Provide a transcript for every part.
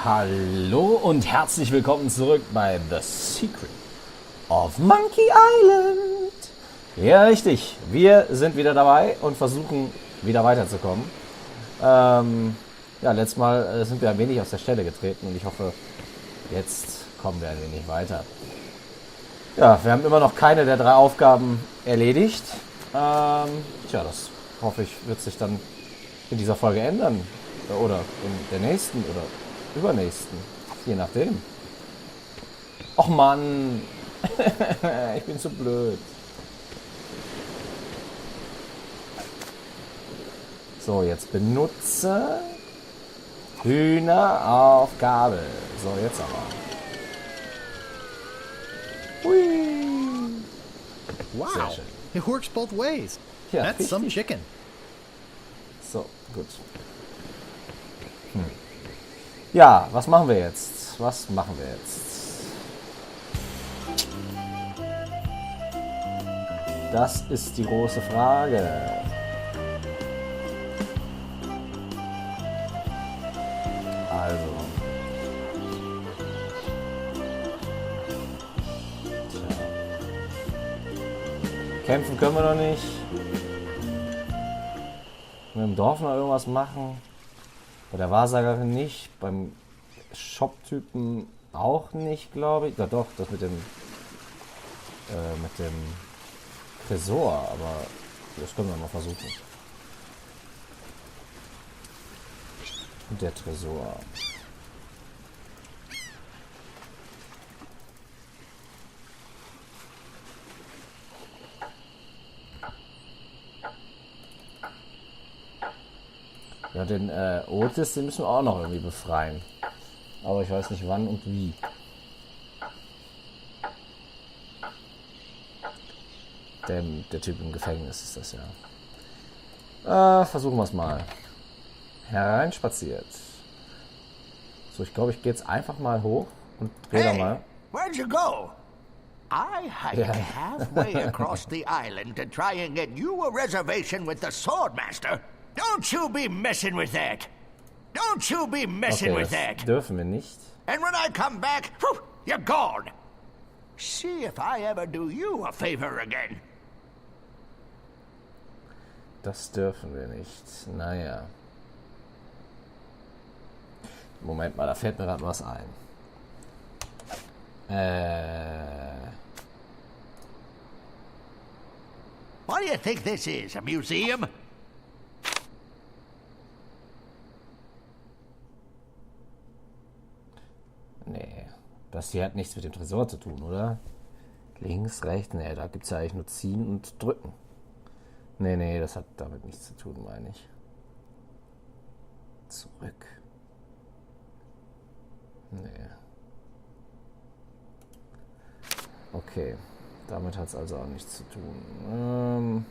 Hallo und herzlich willkommen zurück bei The Secret of Monkey Island. Ja, richtig. Wir sind wieder dabei und versuchen wieder weiterzukommen. Letztes Mal sind wir ein wenig aus der Stelle getreten und ich hoffe, jetzt kommen wir ein wenig weiter. Ja, wir haben immer noch keine der 3 Aufgaben erledigt. Das hoffe ich, wird sich dann in dieser Folge ändern. Oder in der nächsten oder übernächsten. Je nachdem. Och Mann. Ich bin zu blöd. So, jetzt benutze Hühner auf Gabel. So, jetzt aber. Hui. Wow, it works both ways. Ja, That's some chicken. So, gut. Ja, was machen wir jetzt? Das ist die große Frage. Also. Kämpfen können wir noch nicht. Mit dem Dorf noch irgendwas machen. Bei der Wahrsagerin nicht. Beim Shop-Typen auch nicht, glaube ich. Ja, doch, das mit dem Tresor. Aber das können wir mal versuchen. Und der Tresor. Ja, den Otis, den müssen wir auch noch irgendwie befreien. Aber ich weiß nicht wann und wie. Der Typ im Gefängnis ist das ja. Versuchen wir es mal. Hereinspaziert. So, ich glaube, ich gehe jetzt einfach mal hoch und drehe da mal. Where'd you go? I hiked halfway across the island to try and get you a reservation with the Swordmaster. Don't you be messing with that. Don't you be messing with that. Dürfen wir nicht. And when I come back, whew, you're gone. See if I ever do you a favor again. Das dürfen wir nicht. Naja. Moment mal, da fällt mir gerade was ein. What do you think this is, a museum? Nee, das hier hat nichts mit dem Tresor zu tun, oder? Links, rechts, nee, da gibt es ja eigentlich nur ziehen und drücken. Nee, das hat damit nichts zu tun, meine ich. Zurück. Nee. Okay, damit hat es also auch nichts zu tun.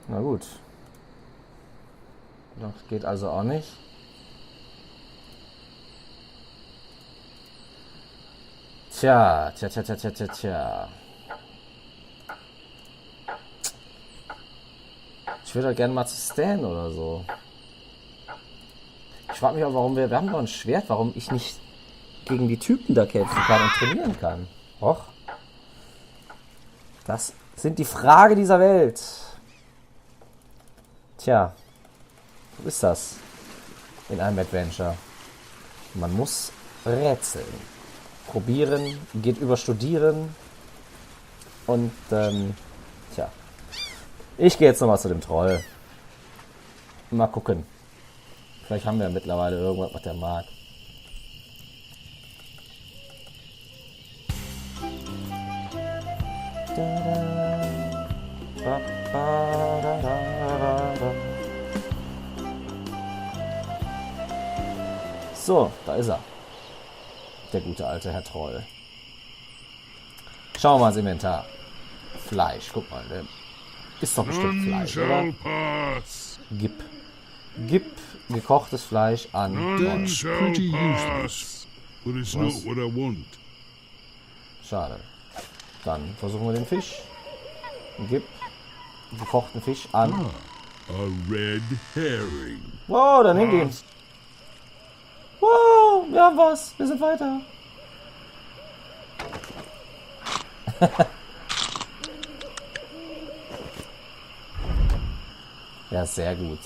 Na gut. Das geht also auch nicht. Tja. Ich würde gerne mal zu Stan oder so. Ich frage mich auch, warum wir haben doch ein Schwert, warum ich nicht gegen die Typen da kämpfen kann und trainieren kann. Och. Das sind die Fragen dieser Welt. Tja. So ist das in einem Adventure. Man muss rätseln. Probieren, geht über studieren. Und ich gehe jetzt nochmal zu dem Troll. Mal gucken. Vielleicht haben wir ja mittlerweile irgendwas, was der mag. So, da ist er. Der gute alte Herr Troll. Schauen wir mal ins Inventar. Fleisch, guck mal. Der ist doch bestimmt Fleisch, oder? Gib gekochtes Fleisch an. That's pretty useless, but it's not what I want. Schade. Dann versuchen wir den Fisch. Gib gekochten Fisch an. A red herring. Wow, dann nimm ihn. Wow, wir haben was. Wir sind weiter. Ja, sehr gut.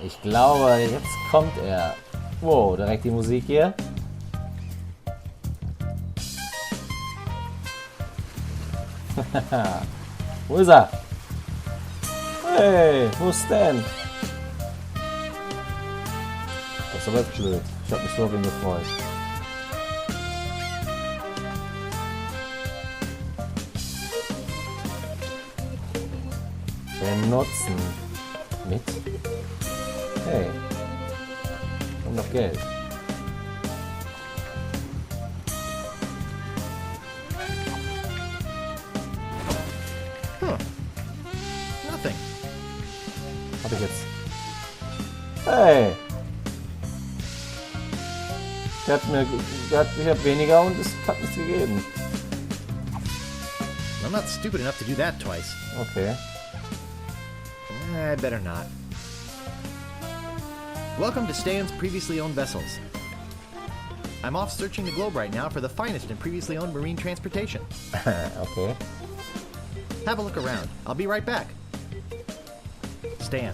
Ich glaube, jetzt kommt er. Wow, direkt die Musik hier. Wo ist er? Hey, wo ist denn? Das ist aber jetzt blöd. Ich habe mich so auf ihn gefreut. Benutzen. Mit? Hey. Und noch Geld. Nothing. Hab ich jetzt. Hey. Ich hab weniger und es hat nichts gegeben. I'm not stupid enough to do that twice. Okay. I better not. Welcome to Stan's previously owned vessels. I'm off searching the globe right now for the finest in previously owned marine transportation. Okay. Have a look around. I'll be right back. Stan.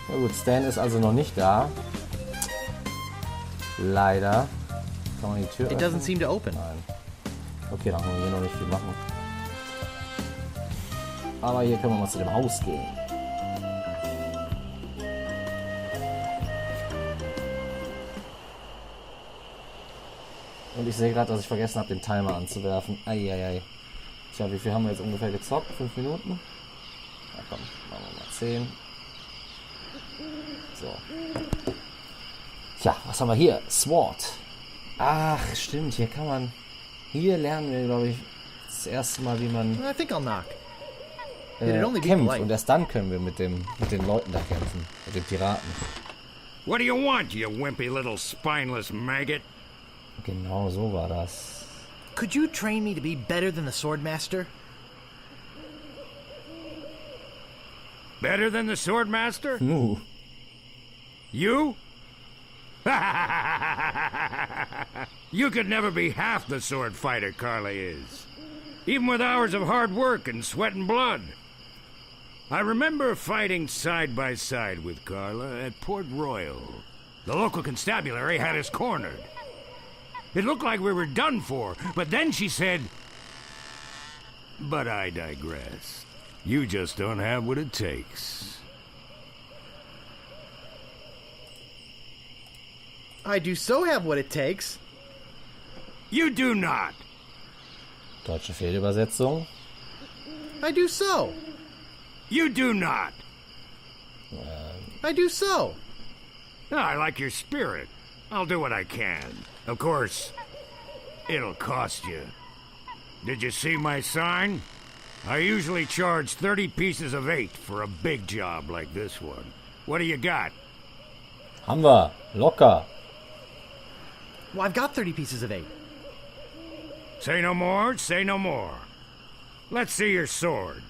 Na gut, Stan ist also noch nicht da. Leider. Kann man die Tür It öffnen? doesn't seem to open. Nein. Okay, dann können wir hier noch nicht viel machen. Aber hier können wir mal zu dem Haus gehen. Und ich sehe gerade, dass ich vergessen habe, den Timer anzuwerfen. Eieiei. Tja, wie viel haben wir jetzt ungefähr gezockt? 5 Minuten? Na komm, machen wir mal 10. So. Tja, was haben wir hier? Sword. Ach, stimmt, hier kann man... Hier lernen wir, glaube ich, das erste Mal, wie man I think I'll knock. It'd only be kämpft. polite. Und erst dann können wir mit den Leuten da kämpfen. Mit den Piraten. What do you want, you wimpy little spineless maggot? Genau, so war das. Could you train me to be better than the Swordmaster? Better than the Swordmaster? Nu. You? You could never be half the sword fighter Carla is. Even with hours of hard work and sweat and blood. I remember fighting side by side with Carla at Port Royal. The local constabulary had us cornered. It looked like we were done for, but then she said... But I digress. You just don't have what it takes. I do so have what it takes. You do not. Deutsche Fehlübersetzung. I do so. You do not. I do so. I like your spirit. I'll do what I can. Of course, it'll cost you. Did you see my sign? I usually charge 30 pieces of 8 for a big job like this one. What do you got? Haben wir. Locker. Well, I've got 30 pieces of 8. Say no more, say no more. Let's see your sword.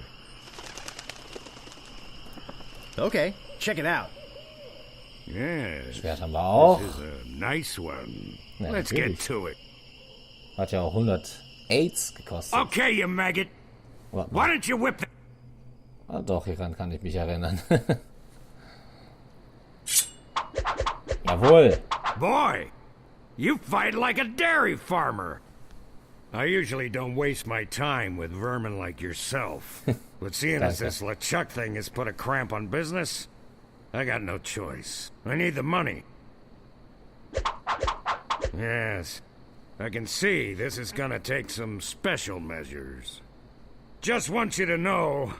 Okay, check it out. Yes, Schwert haben wir auch. this is a nice one. Ja, Let's natürlich. get to it. Hat ja auch 100 AIDS gekostet. Okay, you maggot. Warte Why mal. don't you whip the... Ah, doch, hieran kann ich mich erinnern. Jawohl. Boy, you fight like a dairy farmer. I usually don't waste my time with vermin like yourself. But seeing as this LeChuck thing has put a cramp on business, I got no choice. I need the money. Yes, I can see this is gonna take some special measures. Just want you to know,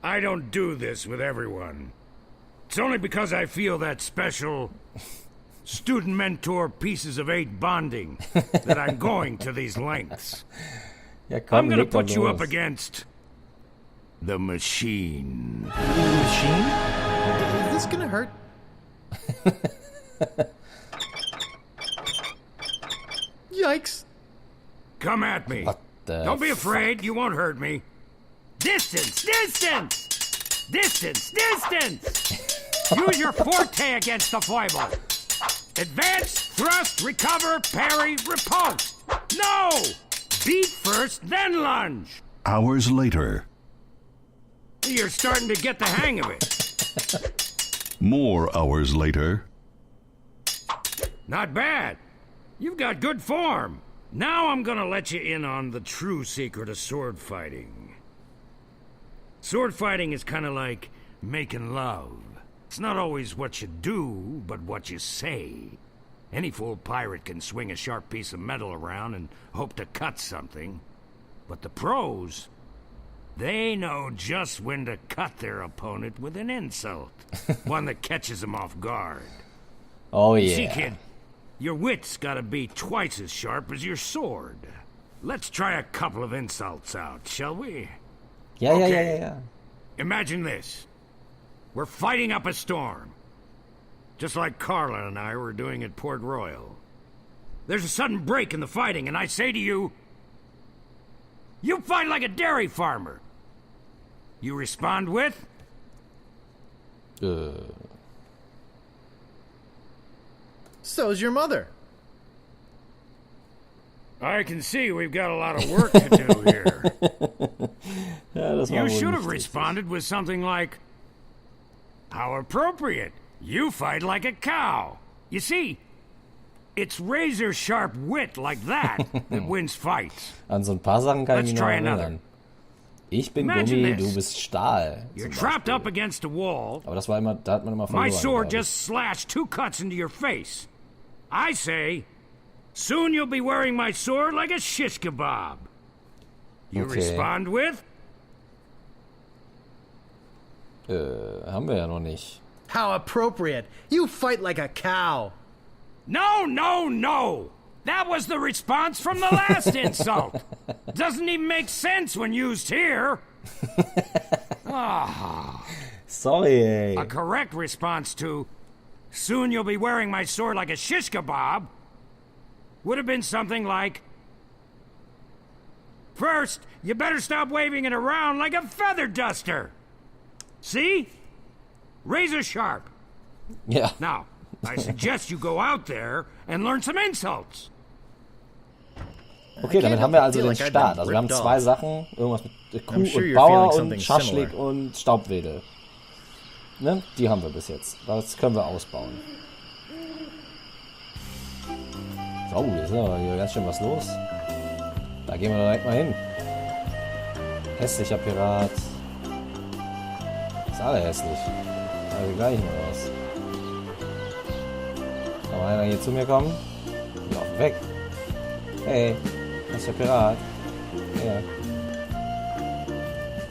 I don't do this with everyone. It's only because I feel that special student mentor pieces of 8 bonding that I'm going to these lengths. Ja, komm, I'm gonna leg doch put you los. up against the machine. Machine? Is this gonna hurt? Yikes. Come at me. What the Don't be fuck? afraid. You won't hurt me. Distance! Distance! Distance! Distance! Use your forte against the foible. Advance, thrust, recover, parry, repulse. No! Beat first, then lunge. Hours later. You're starting to get the hang of it. More hours later. Not bad. You've got good form. Now I'm gonna let you in on the true secret of sword fighting. Sword fighting is kind of like making love. It's not always what you do, but what you say. Any fool pirate can swing a sharp piece of metal around and hope to cut something. But the pros, they know just when to cut their opponent with an insult. One that catches them off guard. Oh See, yeah. kid, your wit's gotta be twice as sharp as your sword. Let's try a couple of insults out, shall we? Yeah, yeah, Okay. yeah. Imagine this. We're fighting up a storm. Just like Carla and I were doing at Port Royal. There's a sudden break in the fighting, and I say to you, you fight like a dairy farmer. You respond with, So's your mother. I can see we've got a lot of work to do here. Ja, das war You wohl should nicht have richtig. responded with something like, how appropriate. You fight like a cow. You see, it's razor-sharp wit like that that wins fights. An so ein paar Sachen kann ich Let's mich noch try another. erinnern. Ich bin Imagine Gummi, this. du bist Stahl. You're zum trapped Beispiel. up against a wall. Aber das war immer, da hat man immer verloren. My sword glaub ich. just slashed 2 cuts into your face. I say, soon you'll be wearing my sword like a shish kebab. You Okay. respond with, Haben wir ja noch nicht. How appropriate. You fight like a cow. no, no, no. That was the response from the last insult. Doesn't even make sense when used here. Sorry, ey. A correct response to, soon you'll be wearing my sword like a shish kebab, would have been something like, first, you better stop waving it around like a feather duster. See? Razor sharp. Ja. Now, I suggest you go out there and learn some insults. Okay, damit haben wir also feel den like I've Start. been Also wir haben ripped zwei off. Sachen. Irgendwas mit Kuh I'm sure und you're Bauer feeling und something Schaschlik similar. und Staubwedel. Ne? Die haben wir bis jetzt. Das können wir ausbauen. So, hier ist aber hier ganz schön was los. Da gehen wir doch direkt mal hin. Hässlicher Pirat. Ist alle hässlich. Alle gleich nur aus. Kann mal einer hier zu mir kommen? Die laufen weg. Hey, hässlicher Pirat. Ja.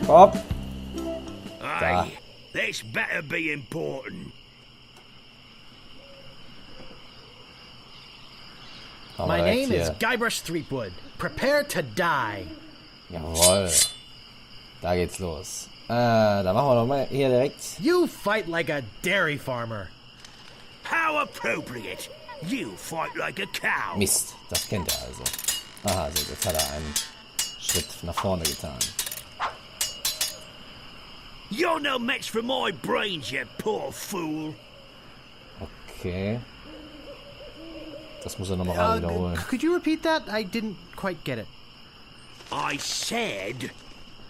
Komm! Da. Aye, this better be important. Machen wir My direkt name is hier. Guybrush Threepwood. Prepare to die. Jawohl. Da geht's los. Da machen wir doch mal hier direkt. You fight like a dairy farmer. How appropriate. You fight like a cow. Mist, das kennt er also. Aha, so, jetzt hat er einen Schritt nach vorne getan. You're no match for my brains, you poor fool. Okay. Das muss er nochmal gerade wiederholen. Could you repeat that? I didn't quite get it. I said,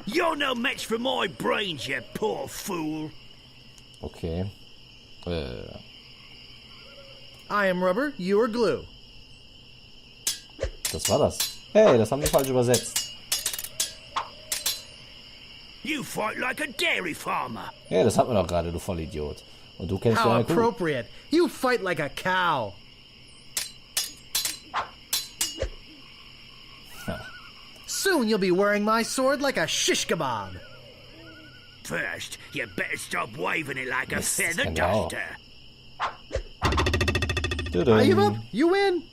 you're no match for my brains, you poor fool. Okay. I am rubber, you are glue. Das war das. Hey, das haben die falsch übersetzt. You fight like a dairy farmer. Hey, das hatten wir doch gerade, du Vollidiot. Und du kennst ja How eine Kuh. appropriate. You fight like a cow. Soon you'll be wearing my sword like a shish kebab. First, you better stop waving it like a Mist, feather genau. duster. I give up. You win.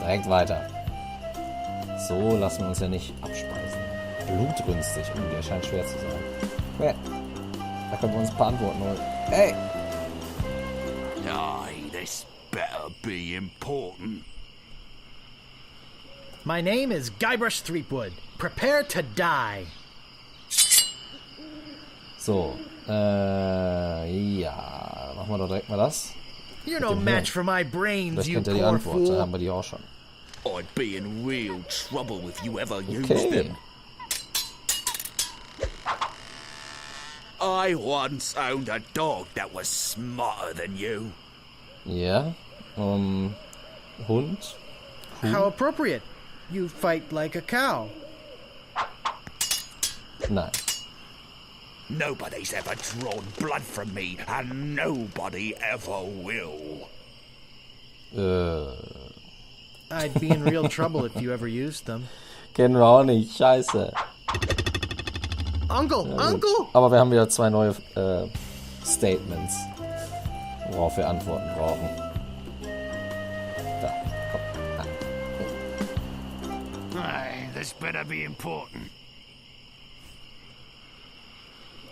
Direkt weiter. So lassen wir uns ja nicht abspeisen. Blutrünstig. Der scheint schwer zu sein. Ja, da können wir uns ein paar Antworten holen. Hey! Aye, this better be important. My name is Guybrush Threepwood. Prepare to die. So, ja, machen wir doch direkt mal das. You're no match for my brains, Vielleicht you kennt ihr die poor Antwort, da fool. haben wir die auch schon. I'd be in real trouble if you ever used Okay. them. I once owned a dog that was smarter than you. Ja, Hund. How appropriate. You fight like a cow. Nein. Nobody's ever drawn blood from me, and nobody ever will. I'd be in real trouble if you ever used them. Kennen wir auch nicht. Scheiße. Uncle! Ja, Uncle! aber wir haben wieder 2 neue Statements, worauf wir Antworten brauchen. Da, komm. Aye, this better be important.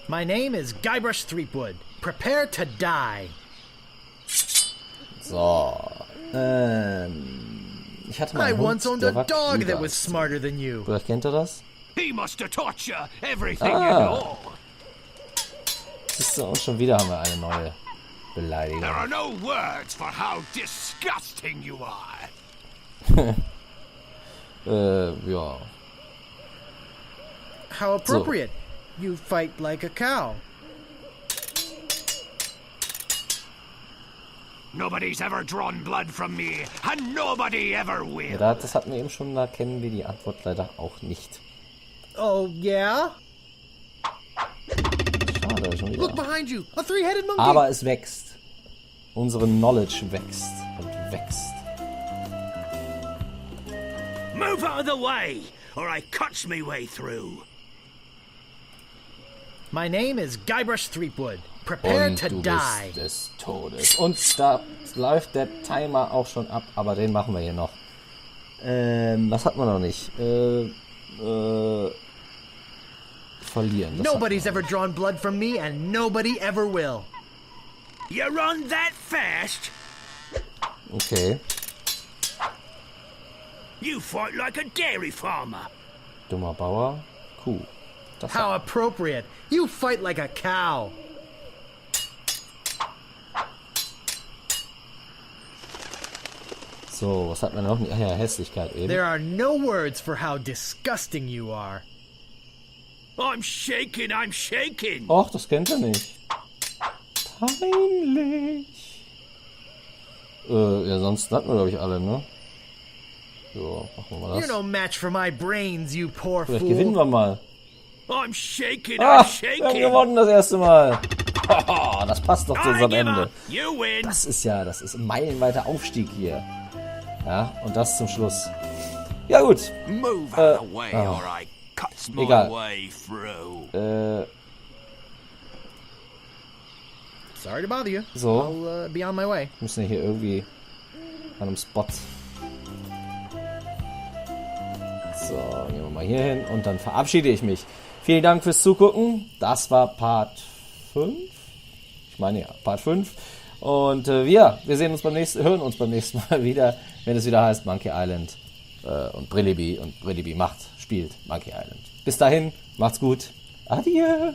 My name is Guybrush Threepwood. Prepare to die. So. Ich hatte mal I einen Hund, once owned der a war dog klüger that was als du. smarter than you. Vielleicht kennt ihr das? He must have taught you everything you Ah. know. Siehst du, und schon wieder haben wir eine neue Beleidigung. There are no words for how disgusting you are. Ja. How appropriate. You fight like a cow. Nobody's ever drawn blood from me, and nobody ever will. Ja, das hatten wir eben schon, da kennen wir die Antwort leider auch nicht. Oh, yeah? Schade, schon Look wieder. behind you. A three-headed monkey. Aber es wächst. Unsere Knowledge wächst und wächst. Move out of the way, or I cuts me way through. My name is Guybrush Threepwood. Prepare Und to du die. bist des Todes. Und da läuft der Timer auch schon ab, aber den machen wir hier noch. Was hat man noch nicht? Verlieren. Das Nobody's ever drawn blood from me, and nobody ever will. You run that fast? Okay. You fight like a dairy farmer. Dummer Bauer. Kuh. Das How appropriate. You fight like a cow. So, was hat man noch nicht? Ach ja, Hässlichkeit eben. There are no words for how disgusting you are. I'm shaking, I'm shaking. Och, das kennt er nicht. Peinlich. Ja, sonst hatten wir, glaube ich, alle, ne? So, machen wir mal You're das. no match for my brains, you poor Vielleicht gewinnen fool. wir mal. I'm shaking, Ah, I'm wir haben shaking. gewonnen das erste Mal. Haha, das passt doch zu I unserem give Ende. up. You win. Das ist ein meilenweiter Aufstieg hier. Ja, und das zum Schluss. Ja, gut. Move out of the way, or I cuts my Egal. way through. Sorry to bother you. So. I'll be on my way. Müssen wir hier irgendwie an einem Spot. So, gehen wir mal hier hin und dann verabschiede ich mich. Vielen Dank fürs Zugucken. Das war Part 5. Ich meine ja, Part 5. Und wir sehen uns hören uns beim nächsten Mal wieder, wenn es wieder heißt Monkey Island und Brillibi macht, spielt Monkey Island. Bis dahin, macht's gut. Adieu.